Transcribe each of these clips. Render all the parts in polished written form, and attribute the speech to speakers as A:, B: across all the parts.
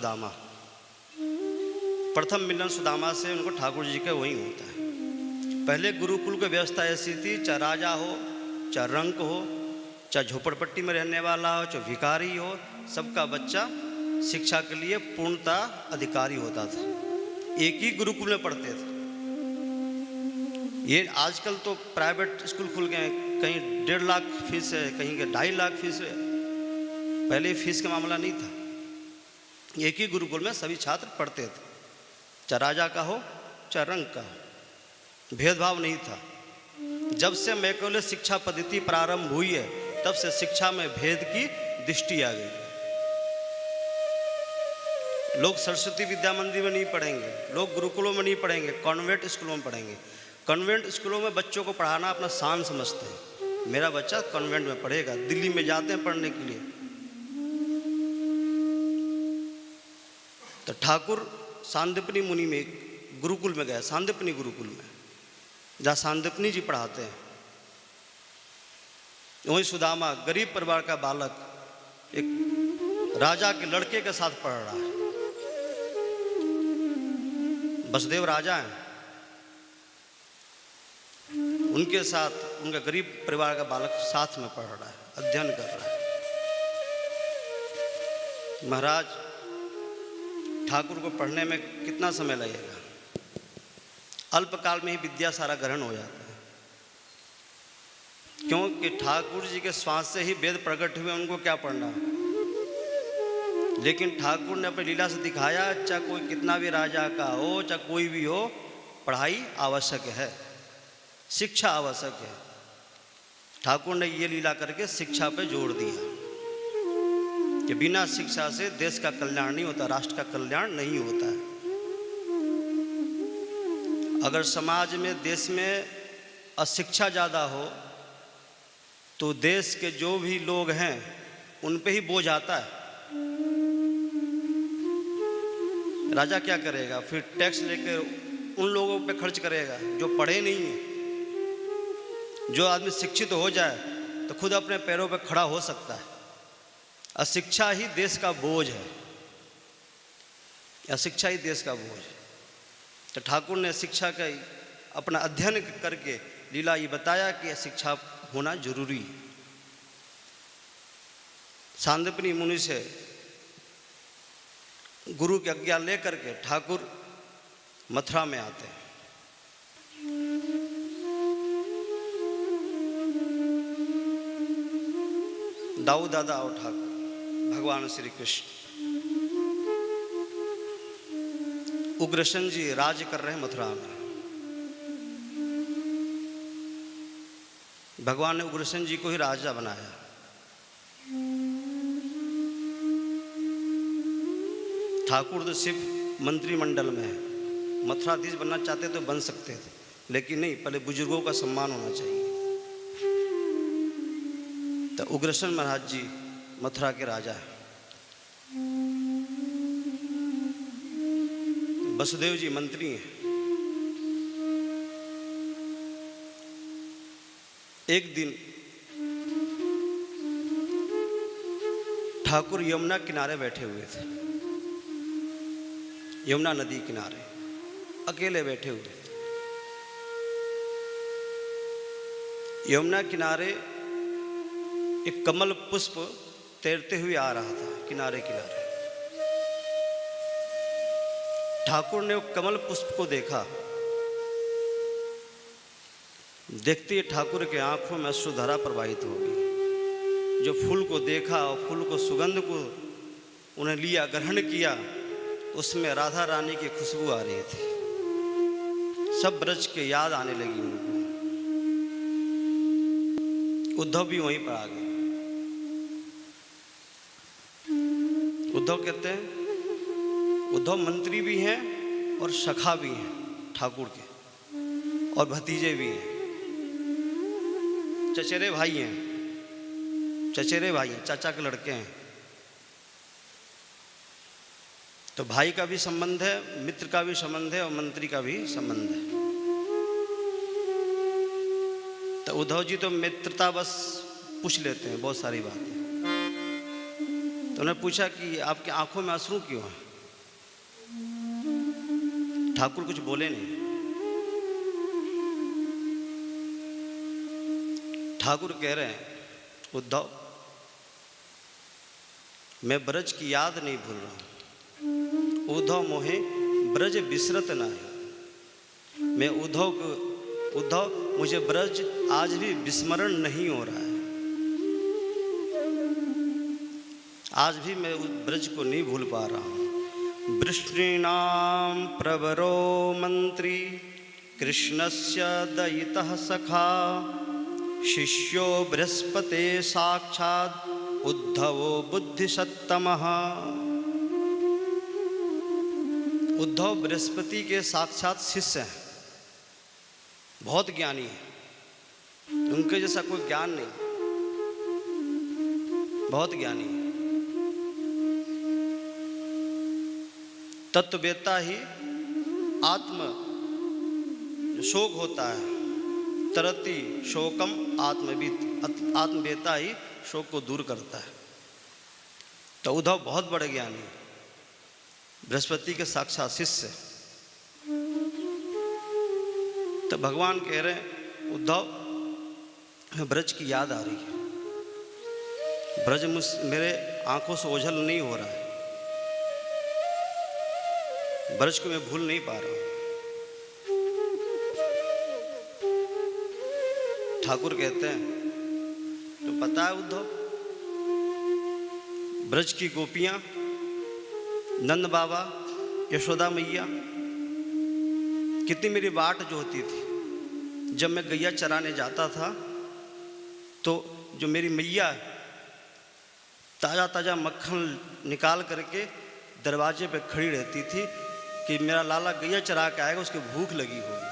A: सुदामा, प्रथम मिलन सुदामा से उनको ठाकुर जी का वही होता है। पहले गुरुकुल की व्यवस्था ऐसी थी, चाहे राजा हो, चाहे रंक हो, चाहे झोपड़पट्टी में रहने वाला हो, चाहे भिखारी हो, सबका बच्चा शिक्षा के लिए पूर्णतः अधिकारी होता था। एक ही गुरुकुल में पढ़ते थे। ये आजकल तो प्राइवेट स्कूल खुल गए हैं, कहीं 1.5 लाख फीस है, कहीं के 2.5 लाख फीस है। पहले फीस का मामला नहीं था। एक ही गुरुकुल में सभी छात्र पढ़ते थे, चाहे राजा का हो चाहे रंग का हो, भेदभाव नहीं था। जब से मैकॉले शिक्षा पद्धति प्रारंभ हुई है, तब से शिक्षा में भेद की दृष्टि आ गई। लोग सरस्वती विद्या मंदिर में नहीं पढ़ेंगे, लोग गुरुकुलों में नहीं पढ़ेंगे, कॉन्वेंट स्कूलों में पढ़ेंगे। कॉन्वेंट स्कूलों में बच्चों को पढ़ाना अपना शान समझते हैं। मेरा बच्चा कॉन्वेंट में पढ़ेगा, दिल्ली में जाते हैं पढ़ने के लिए। तो ठाकुर सांदीपनी मुनि में गुरुकुल में गया, सांदीपनी गुरुकुल में, जहाँ सांदीपनी जी पढ़ाते हैं। वहीं सुदामा गरीब परिवार का बालक एक राजा के लड़के के साथ पढ़ रहा है। वसुदेव राजा हैं, उनके साथ उनका गरीब परिवार का बालक साथ में पढ़ रहा है, अध्ययन कर रहा है। महाराज, ठाकुर को पढ़ने में कितना समय लगेगा? अल्पकाल में ही विद्या सारा ग्रहण हो जाता है, क्योंकि ठाकुर जी के श्वास से ही वेद प्रकट हुए। उनको क्या पढ़ना? लेकिन ठाकुर ने अपनी लीला से दिखाया, चाहे कोई कितना भी राजा का हो, चाहे कोई भी हो, पढ़ाई आवश्यक है, शिक्षा आवश्यक है। ठाकुर ने ये लीला करके शिक्षा पे जोर दिया कि बिना शिक्षा से देश का कल्याण नहीं होता, राष्ट्र का कल्याण नहीं होता है। अगर समाज में, देश में अशिक्षा ज़्यादा हो तो देश के जो भी लोग हैं उन पे ही बोझ आता है। राजा क्या करेगा? फिर टैक्स लेकर उन लोगों पे खर्च करेगा जो पढ़े नहीं हैं। जो आदमी शिक्षित हो जाए तो खुद अपने पैरों पे खड़ा हो सकता है। अशिक्षा ही देश का बोझ है, अशिक्षा ही देश का बोझ है। तो ठाकुर ने शिक्षा का अपना अध्ययन करके लीला ये बताया कि शिक्षा होना जरूरी है। सांदीपनी मुनि से गुरु की आज्ञा लेकर के ठाकुर मथुरा में आते हैं। दाऊ दादा और ठाकुर भगवान श्री कृष्ण, उग्रसेन जी राज कर रहे हैं मथुरा में। भगवान ने उग्रसेन जी को ही राजा बनाया। ठाकुर तो सिर्फ मंत्रिमंडल में है, मथुराधीश बनना चाहते तो बन सकते थे, लेकिन नहीं, पहले बुजुर्गों का सम्मान होना चाहिए। तो उग्रसेन महाराज जी मथुरा के राजा है। वसुदेव जी मंत्री हैं। एक दिन ठाकुर यमुना किनारे बैठे हुए थे, यमुना नदी किनारे अकेले बैठे हुए थे। यमुना किनारे एक कमल पुष्प तैरते हुए आ रहा था किनारे किनारे। ठाकुर ने वो कमल पुष्प को देखा। देखते ही ठाकुर के आंखों में अश्रुधारा प्रवाहित हो गई। जो फूल को देखा और फूल को, सुगंध को उन्हें लिया, ग्रहण किया, उसमें राधा रानी की खुशबू आ रही थी। सब ब्रज के याद आने लगी उनको। उद्धव भी वहीं पर आ गए। उद्धव कहते हैं, उद्धव मंत्री भी हैं और सखा भी हैं ठाकुर के, और भतीजे भी हैं, चचेरे भाई हैं, चचेरे भाई हैं, चाचा के लड़के हैं। तो भाई का भी संबंध है, मित्र का भी संबंध है, और मंत्री का भी संबंध है। तो उद्धव जी तो मित्रता बस पूछ लेते हैं बहुत सारी बातें। तो उन्होंने पूछा कि आपकी आंखों में अश्रु क्यों है? ठाकुर कुछ बोले नहीं। ठाकुर कह रहे हैं, उद्धव मैं ब्रज की याद नहीं भूल रहा। उद्धव मोहे ब्रज बिसरत ना है। मैं उद्धव मुझे ब्रज आज भी विस्मरण नहीं हो रहा है। आज भी मैं उस ब्रज को नहीं भूल पा रहा हूँ। वृष्णीनां प्रवरो मंत्री कृष्णस्य दयितः सखा शिष्यो बृहस्पते साक्षात् उद्धवो बुद्धिसत्तमः। उद्धव बृहस्पति के साक्षात शिष्य हैं, बहुत ज्ञानी है, उनके जैसा कोई ज्ञान नहीं, बहुत ज्ञानी है। तत्ववेत्ता ही आत्म शोक होता है, तरति शोकम आत्मविद, आत्मवेत्ता ही शोक को दूर करता है। तो उद्धव बहुत बड़े ज्ञानी है, बृहस्पति के साक्षात शिष्य। तो भगवान कह रहे हैं, उद्धव ब्रज की याद आ रही है, ब्रज मेरे आंखों से ओझल नहीं हो रहा है, ब्रज को मैं भूल नहीं पा रहा हूं। ठाकुर कहते हैं, तो पता है उद्धव, ब्रज की गोपियां, नंद बाबा, यशोदा मैया कितनी मेरी बाट जो होती थी। जब मैं गैया चराने जाता था तो जो मेरी मैया ताज़ा ताज़ा मक्खन निकाल करके दरवाजे पे खड़ी रहती थी कि मेरा लाला गैया चरा के आएगा, उसकी भूख लगी होगी,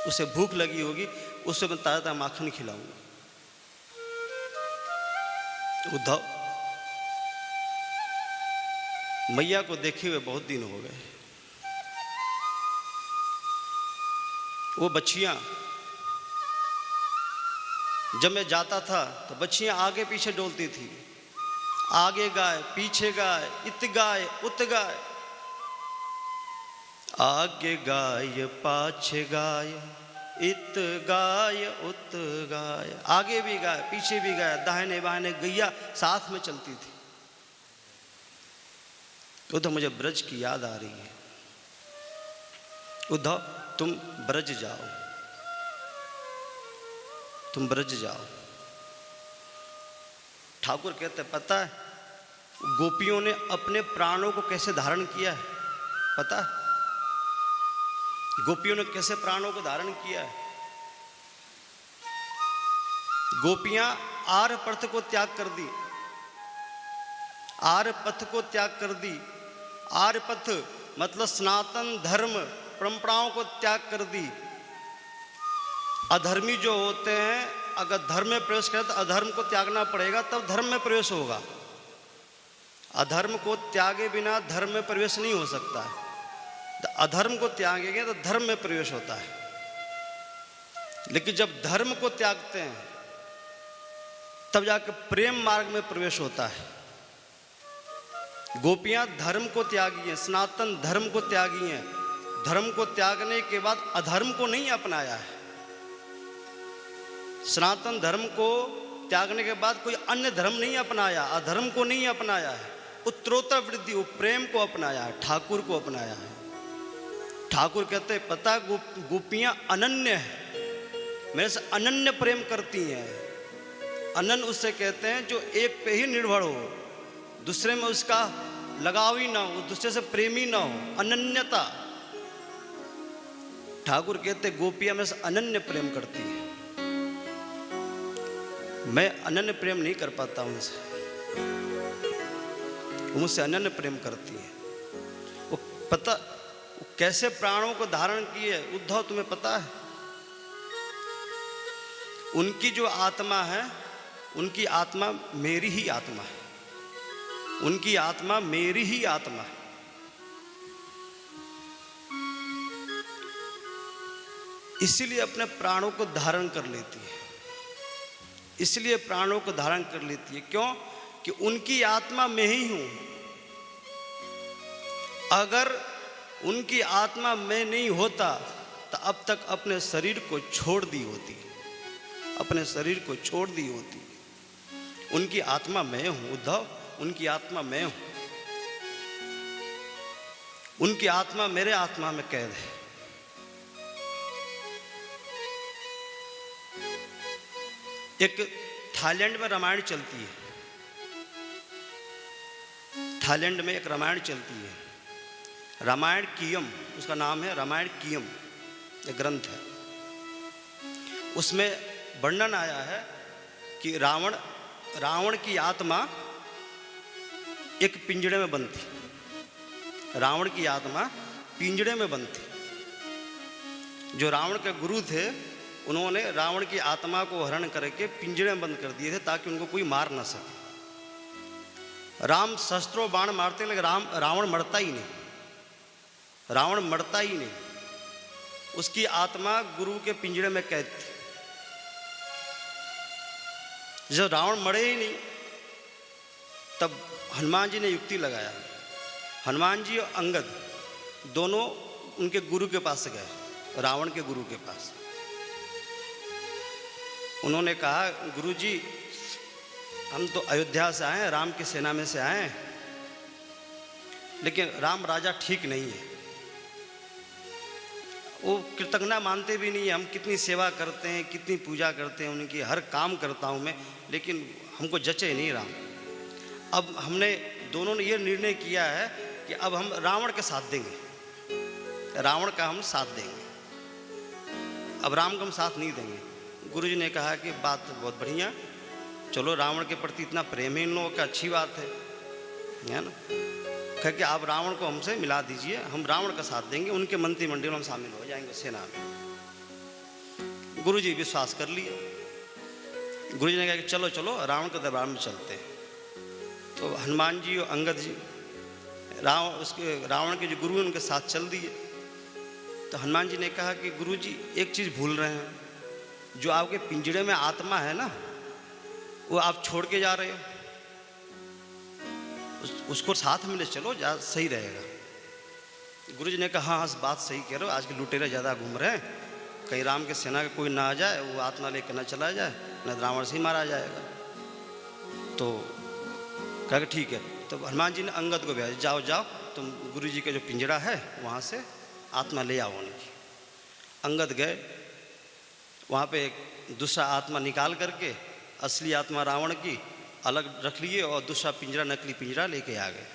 A: उसे भूख लगी होगी, उससे मैं ताज़ा ताज़ा माखन खिलाऊंगा। उद्धव मैया को देखे हुए बहुत दिन हो गए। वो बच्चियां, जब मैं जाता था तो बच्चियां आगे पीछे डोलती थी, आगे गाय पीछे गाय, इत गाय उत गाय, आगे गाय पाछे गाय, इत गाय उत गाय, आगे भी गाय पीछे भी गाय, दाहिने बाहिने गैया साथ में चलती थी। उद्धव मुझे ब्रज की याद आ रही है। उद्धव तुम ब्रज जाओ, तुम ब्रज जाओ। ठाकुर कहते पता है गोपियों ने अपने प्राणों को कैसे धारण किया है? पता है गोपियों ने कैसे प्राणों को धारण किया है? गोपियां आर्य पथ को त्याग कर दी, आर्य पथ को त्याग कर दी। आर्य पथ मतलब सनातन धर्म परंपराओं को त्याग कर दी। अधर्मी जो होते हैं, अगर धर्म में प्रवेश करें तो अधर्म को त्यागना पड़ेगा, तब धर्म में प्रवेश होगा। अधर्म को त्यागे बिना धर्म में प्रवेश नहीं हो सकता है। अधर्म को त्यागेंगे तो धर्म में प्रवेश होता है। लेकिन जब धर्म को त्यागते हैं तब जाकर प्रेम मार्ग में प्रवेश होता है। गोपियां धर्म को त्यागी हैं, सनातन धर्म को त्यागी हैं। धर्म को त्यागने के बाद अधर्म को नहीं अपनाया है। सनातन धर्म को त्यागने के बाद कोई अन्य धर्म नहीं अपनाया, अधर्म को नहीं अपनाया है। उत्तरोत्तर वृद्धि, वो प्रेम को अपनाया है, ठाकुर को अपनाया है। ठाकुर कहते हैं पता गोपियां अनन्य है, मेरे से अनन्य प्रेम करती हैं। अनन्य उससे कहते हैं जो एक पे ही निर्भर हो, दूसरे में उसका लगाव ही ना हो, दूसरे से प्रेमी ना हो, अनन्यता। ठाकुर कहते गोपियां मेरे से अनन्य प्रेम करती है। मैं अनन्य प्रेम नहीं कर पाता उनसे, वो मुझसे अनन्य प्रेम करती है। वो पता वो कैसे प्राणों को धारण किए उद्धव तुम्हें पता है? उनकी जो आत्मा है, उनकी आत्मा मेरी ही आत्मा है, उनकी आत्मा मेरी ही आत्मा है। इसीलिए अपने प्राणों को धारण कर लेती है, इसलिए प्राणों को धारण कर लेती है। क्यों? कि उनकी आत्मा मैं ही हूं। अगर उनकी आत्मा मैं नहीं होता तो अब तक अपने शरीर को छोड़ दी होती, अपने शरीर को छोड़ दी होती। उनकी आत्मा मैं हूं उद्धव, उनकी आत्मा मैं हूं, उनकी आत्मा मेरे आत्मा में कैद है। एक थाईलैंड में रामायण चलती है, थाईलैंड में एक रामायण चलती है, रामायण कीयम उसका नाम है, रामायण कीयम एक ग्रंथ है। उसमें वर्णन आया है कि रावण की आत्मा एक पिंजड़े में बंद थी, रावण की आत्मा पिंजड़े में बंद थी। जो रावण के गुरु थे उन्होंने रावण की आत्मा को हरण करके पिंजड़े में बंद कर दिए थे ताकि उनको कोई मार ना सके। राम शस्त्रों बाण मारते लेकिन रावण मरता ही नहीं, रावण मरता ही नहीं, उसकी आत्मा गुरु के पिंजड़े में कैद थी। जब रावण मरे ही नहीं तब हनुमान जी ने युक्ति लगाया। हनुमान जी और अंगद दोनों उनके गुरु के पास गए, रावण के गुरु के पास। उन्होंने कहा गुरु जी हम तो अयोध्या से आए हैं, राम की सेना में से आए हैं, लेकिन राम राजा ठीक नहीं है, वो कृतज्ञता मानते भी नहीं है। हम कितनी सेवा करते हैं, कितनी पूजा करते हैं, उनकी हर काम करता हूँ मैं, लेकिन हमको जचे नहीं राम। अब हमने दोनों ने ये निर्णय किया है कि अब हम रावण के साथ देंगे, रावण का हम साथ देंगे, अब राम का हम साथ नहीं देंगे। गुरु जी ने कहा कि बात बहुत बढ़िया, चलो रावण के प्रति इतना प्रेम है इन लोगों का, अच्छी बात है ना। कह के आप रावण को हमसे मिला दीजिए, हम रावण का साथ देंगे, उनके मंत्रिमंडल में हम शामिल हो जाएंगे सेना में। गुरु जी विश्वास कर लिए। गुरु जी ने कहा कि चलो चलो रावण के दरबार में चलते हैं। तो हनुमान जी और अंगद जी रावण के जो गुरु हैं उनके साथ चल दिए। तो हनुमान जी ने कहा कि गुरु जी एक चीज़ भूल रहे हैं, जो आपके पिंजड़े में आत्मा है ना वो आप छोड़ के जा रहे हो, उसको साथ में ले चलो, सही रहेगा। गुरु जी ने कहा हाँ बात सही कह रहे हो, आज के लुटेरे ज़्यादा घूम रहे हैं, कहीं राम के सेना का कोई ना आ जाए, वो आत्मा लेकर ना चला जाए, न रावण से ही मारा जाएगा। तो कहा कि ठीक है। तो हनुमान जी ने अंगद को भेजा, जाओ जाओ तुम गुरु जी का जो पिंजड़ा है वहाँ से आत्मा ले आओ उनकी। अंगद गए, वहाँ पे एक दूसरा आत्मा निकाल करके असली आत्मा रावण की अलग रख लिए और दूसरा पिंजरा नकली पिंजरा लेके आ गए।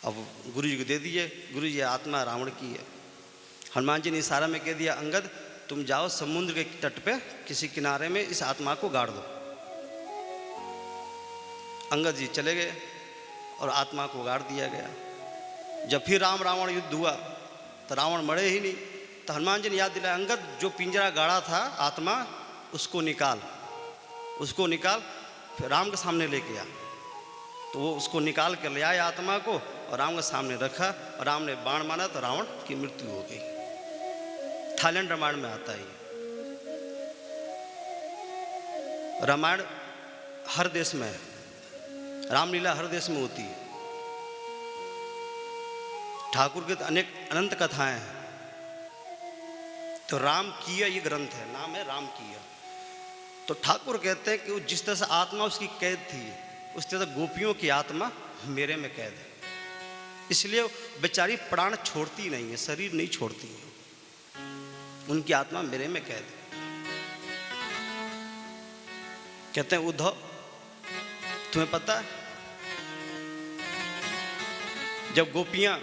A: अब गुरु जी को दे दिए, गुरु जी आत्मा रावण की है। हनुमान जी ने इशारा में कह दिया अंगद तुम जाओ समुद्र के तट पे किसी किनारे में इस आत्मा को गाड़ दो। अंगद जी चले गए और आत्मा को गाड़ दिया गया। जब फिर राम रावण युद्ध हुआ तो रावण मरे ही नहीं। तो हनुमान जी ने याद दिलाया अंगद जो पिंजरा गाड़ा था आत्मा उसको निकाल, उसको निकाल, फिर राम के सामने लेके आ। तो वो उसको निकाल कर ले आया आत्मा को और राम के सामने रखा और राम ने बाण मारा तो रावण की मृत्यु हो गई। थाईलैंड रामायण में आता है। रामायण हर देश में है, रामलीला हर देश में होती है। ठाकुर के अनेक अनंत कथाएं हैं। तो राम कीया ये ग्रंथ है, नाम है राम कीया। तो ठाकुर कहते हैं कि जिस तरह से आत्मा उसकी कैद थी उस तरह गोपियों की आत्मा मेरे में कैद है, इसलिए बेचारी प्राण छोड़ती नहीं है, शरीर नहीं छोड़ती है, उनकी आत्मा मेरे में कैद है। कहते हैं उद्धव तुम्हें पता है जब गोपियां